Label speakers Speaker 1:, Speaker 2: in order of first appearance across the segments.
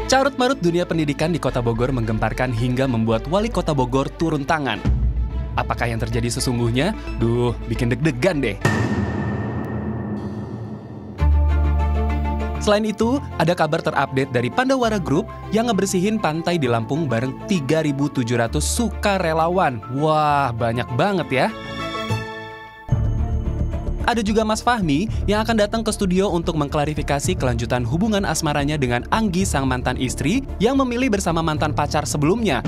Speaker 1: Carut-marut dunia pendidikan di Kota Bogor menggemparkan hingga membuat Wali Kota Bogor turun tangan. Apakah yang terjadi sesungguhnya? Duh, bikin deg-degan deh. Selain itu, ada kabar terupdate dari Pandawara Group yang ngebersihin pantai di Lampung bareng 3.700 sukarelawan. Wah, banyak banget ya. Ada juga Mas Fahmi yang akan datang ke studio untuk mengklarifikasi kelanjutan hubungan asmaranya dengan Anggi sang mantan istri yang memilih bersama mantan pacar sebelumnya.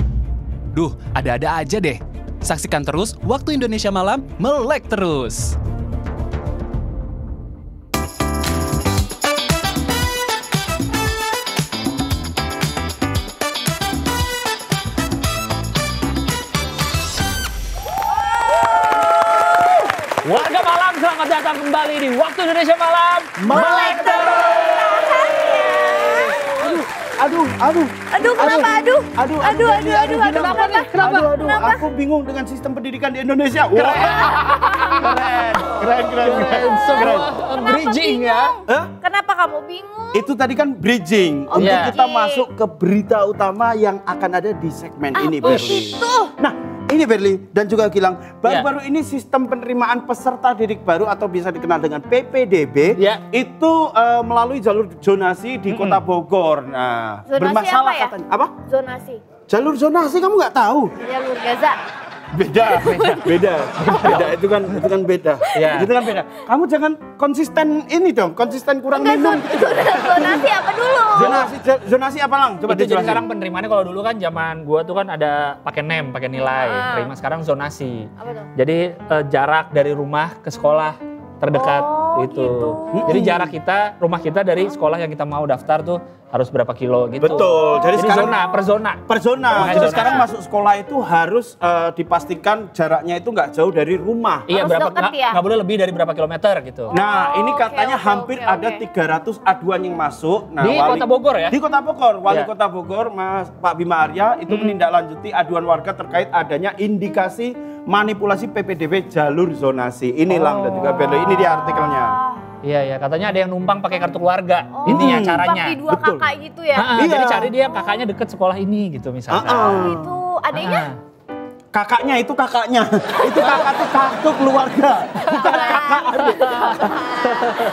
Speaker 1: Duh, ada-ada aja deh. Saksikan terus Waktu Indonesia Malam, melek terus.
Speaker 2: Warga Malam, selamat datang kembali di Waktu Indonesia Malam, melek terus.
Speaker 3: Aduh,
Speaker 4: Kenapa?
Speaker 3: aku bingung dengan sistem pendidikan di Indonesia. Keren.
Speaker 2: Bridging ya.
Speaker 4: Kenapa kamu bingung?
Speaker 3: Itu tadi kan bridging untuk
Speaker 2: Iya.
Speaker 3: kita masuk ke berita utama yang akan ada di segmen ini, Berli.
Speaker 4: Itu.
Speaker 3: Nah, ini Berli dan juga Gilang, baru-baru ini sistem penerimaan peserta didik baru atau bisa dikenal dengan PPDB itu melalui jalur zonasi di Kota Bogor. Nah,
Speaker 4: Zonasi
Speaker 3: bermasalah
Speaker 4: apa ya?
Speaker 3: katanya. Apa?
Speaker 4: Zonasi.
Speaker 3: Jalur zonasi kamu nggak tahu?
Speaker 4: Jalur Gaza.
Speaker 3: Beda. Itu kan beda.
Speaker 2: Iya.
Speaker 3: Itu kan beda. Kamu jangan konsisten ini dong, konsisten kurang minum.
Speaker 4: Zonasi apa dulu?
Speaker 3: Zonasi apa Lang? Coba
Speaker 2: Itu jadi
Speaker 3: dijelasin.
Speaker 2: sekarang penerimaannya kalau dulu kan zaman gua tuh kan ada pakai NEM, pakai nilai. Terima sekarang zonasi.
Speaker 4: Apa tuh?
Speaker 2: Jadi jarak dari rumah ke sekolah terdekat
Speaker 4: gitu.
Speaker 2: Jadi jarak rumah kita dari sekolah yang kita mau daftar tuh harus berapa kilo gitu.
Speaker 3: Betul. Jadi sekarang
Speaker 2: per zona.
Speaker 3: Jadi sekarang masuk sekolah itu harus dipastikan jaraknya itu nggak jauh dari rumah.
Speaker 2: Iya,
Speaker 4: Harus deket ya?
Speaker 2: nggak boleh lebih dari berapa kilometer gitu.
Speaker 3: Nah, ini katanya
Speaker 4: oke,
Speaker 3: hampir
Speaker 4: oke.
Speaker 3: ada 300 aduan yang masuk. Nah,
Speaker 2: Di Kota Bogor ya?
Speaker 3: Di Kota Bogor. Wali
Speaker 2: Iya.
Speaker 3: Kota Bogor, Pak Bima Arya itu menindaklanjuti aduan warga terkait adanya indikasi manipulasi PPDB jalur zonasi. Ini Lang dan juga Belo. Ini dia artikelnya.
Speaker 2: Iya, katanya ada yang numpang pakai kartu keluarga. Intinya caranya.
Speaker 4: Pakai dua
Speaker 3: Betul.
Speaker 4: kakak gitu ya?
Speaker 3: Iya.
Speaker 2: Jadi cari dia kakaknya deket sekolah ini gitu misalkan.
Speaker 4: Itu adiknya?
Speaker 3: Kakaknya. Itu kakak tuh kartu keluarga. Bukan kakak adik.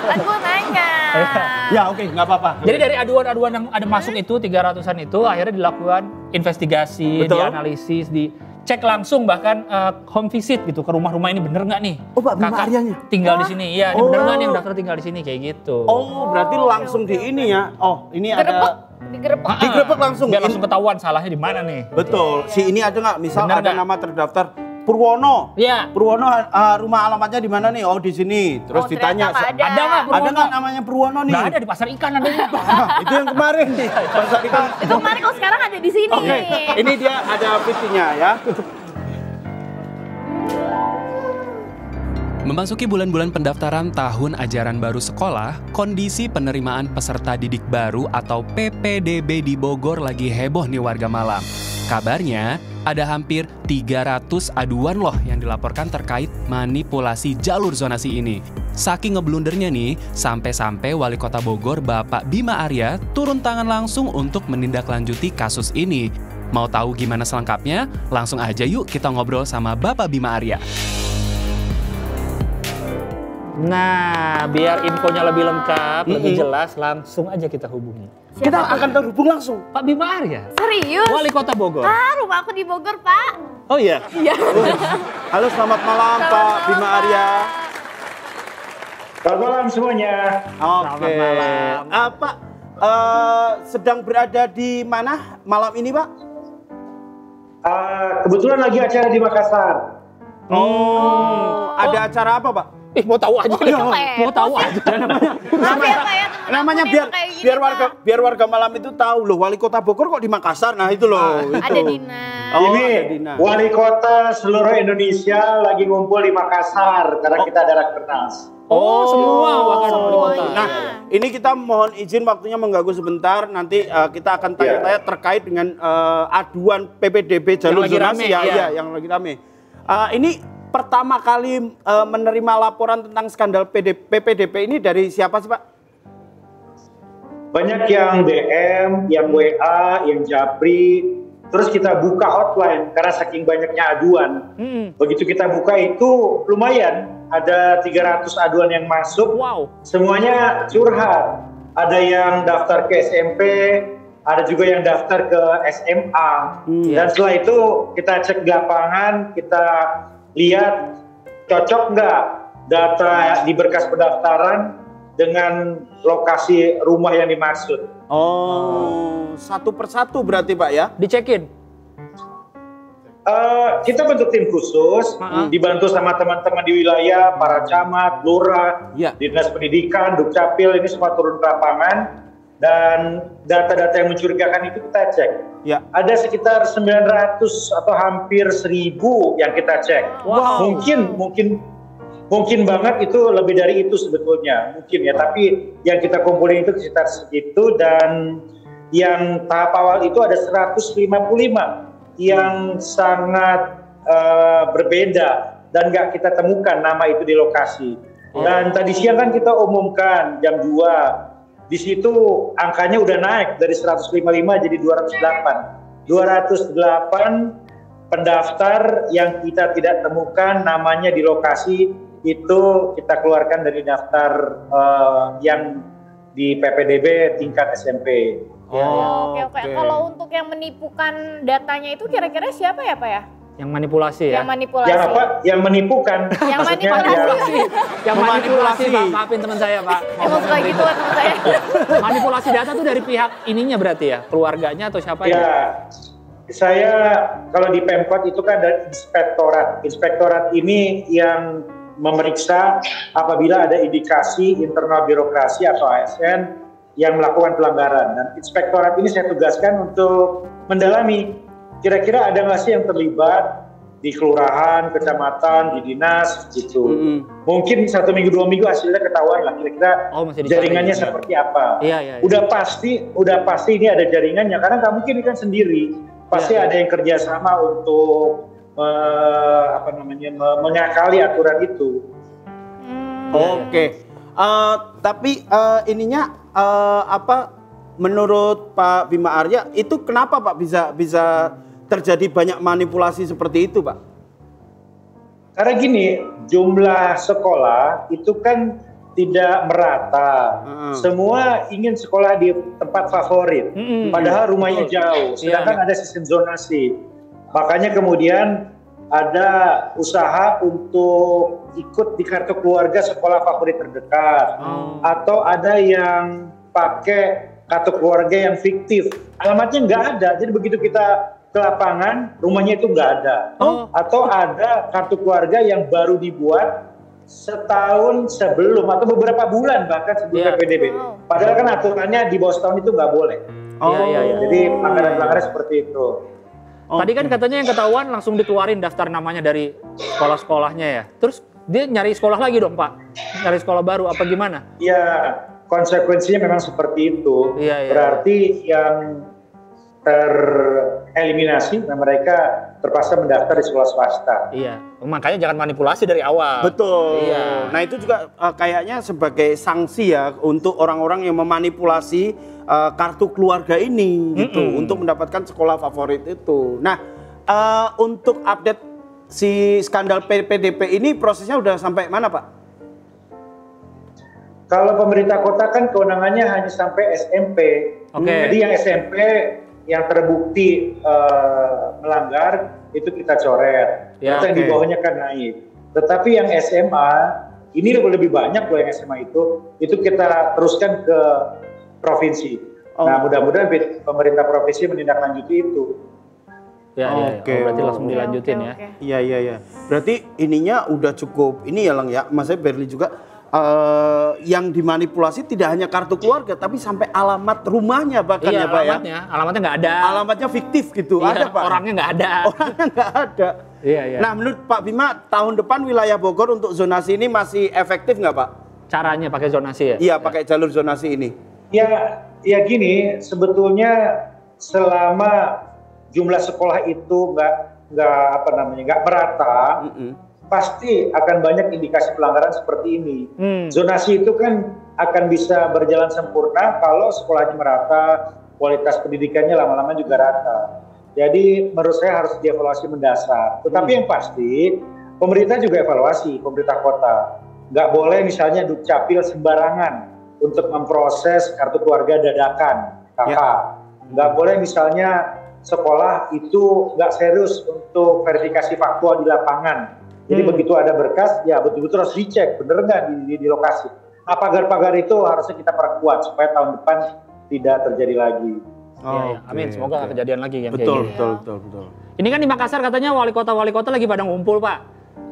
Speaker 4: Kan gue nanya.
Speaker 3: Ya oke, nggak apa-apa.
Speaker 2: Jadi dari aduan-aduan yang ada masuk itu 300-an itu akhirnya dilakukan investigasi,
Speaker 3: Betul.
Speaker 2: dianalisis, dicek langsung bahkan home visit gitu ke rumah-rumah ini bener nggak nih?
Speaker 3: Oh, Pak Bima
Speaker 2: Kakak
Speaker 3: Aryanya?
Speaker 2: tinggal di sini. Iya, ini bener nggak nih yang daftar tinggal di sini kayak gitu.
Speaker 3: Oh, berarti langsung di ini ya. Oh, ini ada
Speaker 4: Digerebek.
Speaker 3: digerebek langsung.
Speaker 2: Biar langsung ketahuan salahnya di mana nih.
Speaker 3: Betul. Si ini ada nggak? Misal
Speaker 2: Bener
Speaker 3: ada
Speaker 2: nggak?
Speaker 3: nama terdaftar Purwono.
Speaker 2: Iya.
Speaker 3: Purwono rumah alamatnya di mana nih? Oh, di sini. Terus
Speaker 4: Oh,
Speaker 3: ditanya,
Speaker 4: ternyata nggak ada.
Speaker 2: Ada nggak
Speaker 3: ada nggak namanya Purwono nih?
Speaker 2: Nggak ada di pasar ikan adanya.
Speaker 3: Itu yang kemarin nih. Pasar ikan.
Speaker 4: Itu kemarin kalau sekarang ada di sini.
Speaker 3: Oke, ini dia ada VT-nya ya.
Speaker 1: Memasuki bulan-bulan pendaftaran tahun ajaran baru sekolah, kondisi penerimaan peserta didik baru atau PPDB di Bogor lagi heboh nih warga Malam. Kabarnya, ada hampir 300 aduan loh yang dilaporkan terkait manipulasi jalur zonasi ini. Saking ngeblundernya nih, sampai-sampai Wali Kota Bogor Bapak Bima Arya turun tangan langsung untuk menindaklanjuti kasus ini. Mau tahu gimana selengkapnya? Langsung aja yuk kita ngobrol sama Bapak Bima Arya.
Speaker 2: Nah, biar infonya lebih lengkap, lebih jelas, langsung aja kita hubungi.
Speaker 3: Kita akan terhubung langsung.
Speaker 2: Pak Bima Arya,
Speaker 4: Serius?
Speaker 2: Wali Kota Bogor.
Speaker 4: Rumah aku di Bogor, Pak.
Speaker 2: Oh iya?
Speaker 4: Iya.
Speaker 3: Halo, selamat malam Pak Bima Arya.
Speaker 5: Selamat malam semuanya.
Speaker 3: Oke. Pak, sedang berada di mana malam ini, Pak?
Speaker 5: Kebetulan lagi acara di Makassar.
Speaker 3: Ada acara apa, Pak?
Speaker 2: Mau tahu aja. Mau tahu aja.
Speaker 4: Maaf ya, Pak ya.
Speaker 3: Namanya biar warga Malam itu tahu loh, Wali Kota Bogor kok di Makassar. Nah, itu loh. itu.
Speaker 4: Ada Dina.
Speaker 3: Oh,
Speaker 5: Ini
Speaker 3: ada Dina.
Speaker 5: wali kota seluruh Indonesia lagi ngumpul di Makassar karena kita ada rakernas.
Speaker 2: Oh, semua bahkan wali kota.
Speaker 3: Nah, ini kita mohon izin waktunya mengganggu sebentar. Nanti kita akan tanya-tanya terkait dengan aduan PPDB jalur
Speaker 2: lagi
Speaker 3: zonasi
Speaker 2: rame,
Speaker 3: ya,
Speaker 2: ya.
Speaker 3: iya, yang lagi rame. Ini pertama kali menerima laporan tentang skandal PPDB ini dari siapa sih, Pak?
Speaker 5: banyak yang DM, yang WA, yang Japri, terus kita buka hotline karena saking banyaknya aduan. Begitu kita buka itu lumayan, ada 300 aduan yang masuk.
Speaker 2: Wow.
Speaker 5: Semuanya curhat. Ada yang daftar ke SMP, ada juga yang daftar ke SMA. Dan setelah itu kita cek di lapangan, kita lihat cocok nggak data di berkas pendaftaran dengan lokasi rumah yang dimaksud.
Speaker 3: Oh, satu persatu berarti Pak ya?
Speaker 2: Dicekin?
Speaker 5: Kita bentuk tim khusus, dibantu sama teman-teman di wilayah, para camat, lurah, dinas pendidikan, dukcapil, ini semua turun ke lapangan. Dan data-data yang mencurigakan itu kita cek. Ada sekitar 900 atau hampir 1000 yang kita cek.
Speaker 2: Wow.
Speaker 5: Mungkin banget itu lebih dari itu sebetulnya, mungkin ya. Tapi yang kita kumpulin itu sekitar segitu, dan yang tahap awal itu ada 155 yang sangat berbeda dan nggak kita temukan nama itu di lokasi. Dan tadi siang kan kita umumkan jam 2, di situ angkanya udah naik dari 155 jadi 208. 208 pendaftar yang kita tidak temukan namanya di lokasi itu kita keluarkan dari daftar yang di PPDB tingkat SMP.
Speaker 4: Oke. Kalau untuk yang menipukan datanya itu kira-kira siapa ya Pak ya?
Speaker 2: Yang manipulasi ya?
Speaker 4: Yang manipulasi.
Speaker 5: Yang apa? Yang menipukan.
Speaker 4: Yang
Speaker 5: Maksudnya
Speaker 4: manipulasi.
Speaker 2: Yang manipulasi Pak, maafin teman saya Pak.
Speaker 4: Emang suka gitu kan teman saya.
Speaker 2: Manipulasi data tuh dari pihak ininya berarti ya? Keluarganya atau siapa ya?
Speaker 5: Saya kalau di Pemkot itu kan ada inspektorat. Inspektorat ini yang memeriksa apabila ada indikasi internal birokrasi atau ASN yang melakukan pelanggaran. Dan inspektorat ini saya tugaskan untuk mendalami kira-kira ada nggak sih yang terlibat di kelurahan, kecamatan, di dinas gitu. Mungkin 1 minggu 2 minggu hasilnya ketahuan lah kira-kira jaringannya seperti apa. Udah pasti ini ada jaringannya karena nggak mungkin ini kan sendiri. Pasti ada yang kerjasama untuk mengakali aturan itu.
Speaker 3: Oke. Tapi ininya menurut Pak Bima Arya itu kenapa Pak bisa terjadi banyak manipulasi seperti itu Pak?
Speaker 5: Karena gini, jumlah sekolah itu kan tidak merata. Semua ingin sekolah di tempat favorit. Padahal rumahnya jauh. Sedangkan ada sistem zonasi. Makanya kemudian ada usaha untuk ikut di kartu keluarga sekolah favorit terdekat. Atau ada yang pakai kartu keluarga yang fiktif. Alamatnya nggak ada. Jadi begitu kita ke lapangan, rumahnya itu nggak ada. Atau ada kartu keluarga yang baru dibuat setahun sebelum atau beberapa bulan bahkan sebelum PPDB. Padahal kan aturannya di bawah setahun itu nggak boleh. Jadi pelanggaran-pelanggaran seperti itu.
Speaker 2: Tadi kan katanya yang ketahuan langsung dikeluarin daftar namanya dari sekolah-sekolahnya ya. Terus dia nyari sekolah lagi dong Pak? Nyari sekolah baru apa gimana?
Speaker 5: Iya, konsekuensinya memang seperti itu. Berarti yang tereliminasi, mereka terpaksa mendaftar di sekolah swasta.
Speaker 2: Makanya jangan manipulasi dari awal.
Speaker 3: Betul. Nah itu juga kayaknya sebagai sanksi ya untuk orang-orang yang memanipulasi kartu keluarga ini gitu untuk mendapatkan sekolah favorit itu. Nah untuk update si skandal PPDB ini prosesnya udah sampai mana Pak?
Speaker 5: Kalau pemerintah kota kan kewenangannya hanya sampai SMP. Jadi yang SMP yang terbukti melanggar itu kita coret. Yang di bawahnya kan naik. Tetapi yang SMA ini lebih banyak loh yang SMA itu kita teruskan ke provinsi. Nah mudah-mudahan pemerintah provinsi menindaklanjuti itu.
Speaker 2: Berarti langsung dilanjutin ya.
Speaker 3: Iya. Berarti ininya udah cukup ini ya Lang ya. Mas Berli juga yang dimanipulasi tidak hanya kartu keluarga tapi sampai alamat rumahnya bahkan ya Pak
Speaker 2: alamatnya nggak ada.
Speaker 3: Alamatnya fiktif gitu. Ada Pak.
Speaker 2: Orangnya nggak ada.
Speaker 3: Nah menurut Pak Bima tahun depan wilayah Bogor untuk zonasi ini masih efektif nggak Pak?
Speaker 2: Caranya pakai zonasi ya?
Speaker 3: Iya pakai jalur zonasi ini.
Speaker 5: Ya gini, sebetulnya selama jumlah sekolah itu nggak merata, pasti akan banyak indikasi pelanggaran seperti ini. Zonasi itu kan akan bisa berjalan sempurna kalau sekolahnya merata, kualitas pendidikannya lama-lama juga rata. Jadi menurut saya harus dievaluasi mendasar. Tetapi yang pasti pemerintah juga evaluasi, pemerintah kota. Nggak boleh misalnya dukcapil sembarangan untuk memproses kartu keluarga dadakan, KK. Nggak boleh misalnya sekolah itu nggak serius untuk verifikasi faktual di lapangan. Jadi begitu ada berkas, ya betul-betul harus dicek, bener nggak di lokasi. Nah, pagar-pagar itu harusnya kita perkuat supaya tahun depan tidak terjadi lagi.
Speaker 2: Amin, semoga nggak kejadian lagi yang
Speaker 3: betul,
Speaker 2: kayak gini.
Speaker 3: betul.
Speaker 2: Ini kan di Makassar katanya wali kota lagi pada ngumpul, Pak.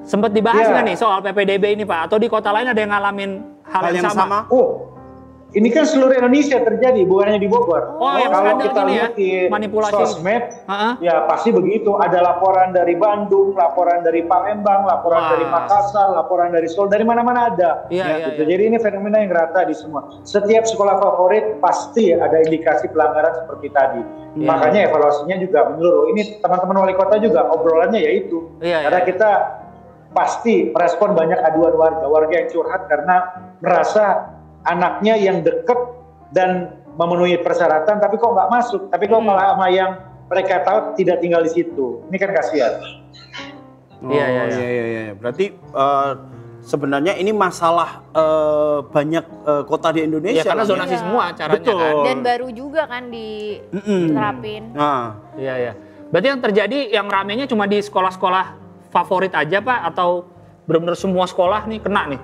Speaker 2: Sempat dibahas nggak nih soal PPDB ini, Pak? Atau di kota lain ada yang ngalamin hal yang sama?
Speaker 5: Oh, ini kan seluruh Indonesia terjadi, bukan hanya di Bogor.
Speaker 2: Yang
Speaker 5: kalau
Speaker 2: skandal
Speaker 5: kita
Speaker 2: gini
Speaker 5: lihat di
Speaker 2: manipulasi
Speaker 5: sosmed, ya pasti begitu. Ada laporan dari Bandung, laporan dari Palembang, laporan dari Makassar, laporan dari Solo, dari mana-mana ada. Gitu. Jadi ini fenomena yang rata di semua. Setiap sekolah favorit pasti ada indikasi pelanggaran seperti tadi. Makanya evaluasinya juga menyeluruh. Ini teman-teman wali kota juga obrolannya yaitu. Karena kita pasti merespon banyak aduan warga yang curhat karena merasa anaknya yang deket dan memenuhi persyaratan, tapi kok nggak masuk, tapi kok malah sama yang mereka tahu tidak tinggal di situ. Ini kan kasihan.
Speaker 3: Iya. Berarti sebenarnya ini masalah banyak kota di Indonesia.
Speaker 2: Karena zonasi semua caranya.
Speaker 3: Betul.
Speaker 2: Kan.
Speaker 4: Dan baru juga kan diterapin.
Speaker 2: Iya. Berarti yang terjadi yang ramenya cuma di sekolah-sekolah favorit aja, Pak, atau benar-benar semua sekolah nih kena nih?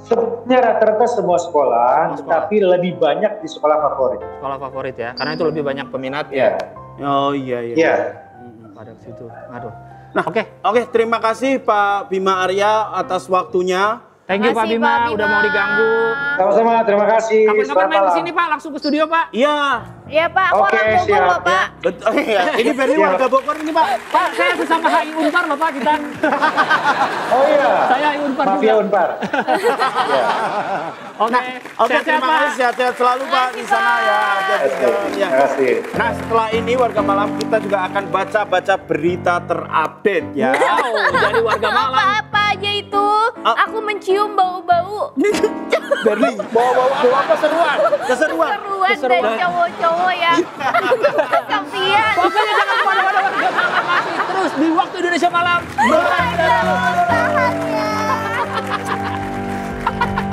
Speaker 5: Sebenarnya rata-rata semua sekolah, tapi lebih banyak di sekolah favorit.
Speaker 2: Sekolah favorit ya, karena itu lebih banyak peminatnya.
Speaker 3: Oh iya.
Speaker 2: Pada situ, aduh.
Speaker 3: Nah, oke, terima kasih Pak Bima Arya atas waktunya.
Speaker 2: Thank you Pak Bima, udah mau diganggu.
Speaker 5: Sama-sama, terima kasih.
Speaker 2: Kapan-kapan main kesini Pak, langsung ke studio Pak.
Speaker 3: Iya.
Speaker 4: Iya Pak, aku orang Bogor loh Pak.
Speaker 3: Betul ya. Ini Berli warga Bogor ini Pak.
Speaker 2: Pak, saya sesama HI Unpar loh Pak kita.
Speaker 5: Oh iya.
Speaker 2: Saya HI Unpar juga.
Speaker 5: Mafia Unpar.
Speaker 3: Oke, terima kasih, sehat-sehat selalu Pak di sana ya.
Speaker 5: Terima kasih.
Speaker 3: Nah, setelah ini Warga Malam kita juga akan baca berita terupdate ya.
Speaker 2: Wow, jadi Warga Malam.
Speaker 4: Apa aja itu? Aku mencium bau-bau.
Speaker 3: Berli, bawa keseruan.
Speaker 4: Keseruan dari cowok-cowok ya. Kesampian.
Speaker 2: Pokoknya jangan kemana-mana Warga Malam, masih terus di Waktu Indonesia Malam.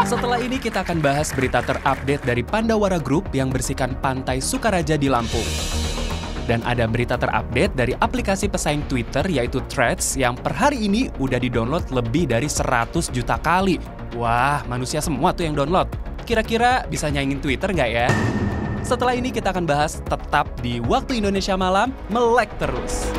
Speaker 1: Setelah ini kita akan bahas berita terupdate dari Pandawara Group yang bersihkan pantai Sukaraja di Lampung. Dan ada berita terupdate dari aplikasi pesaing Twitter yaitu Threads yang per hari ini udah di-download lebih dari 100 juta kali. Wah, manusia semua tuh yang download. Kira-kira bisa nyaingin Twitter nggak ya? Setelah ini kita akan bahas tetap di Waktu Indonesia Malam, melek terus.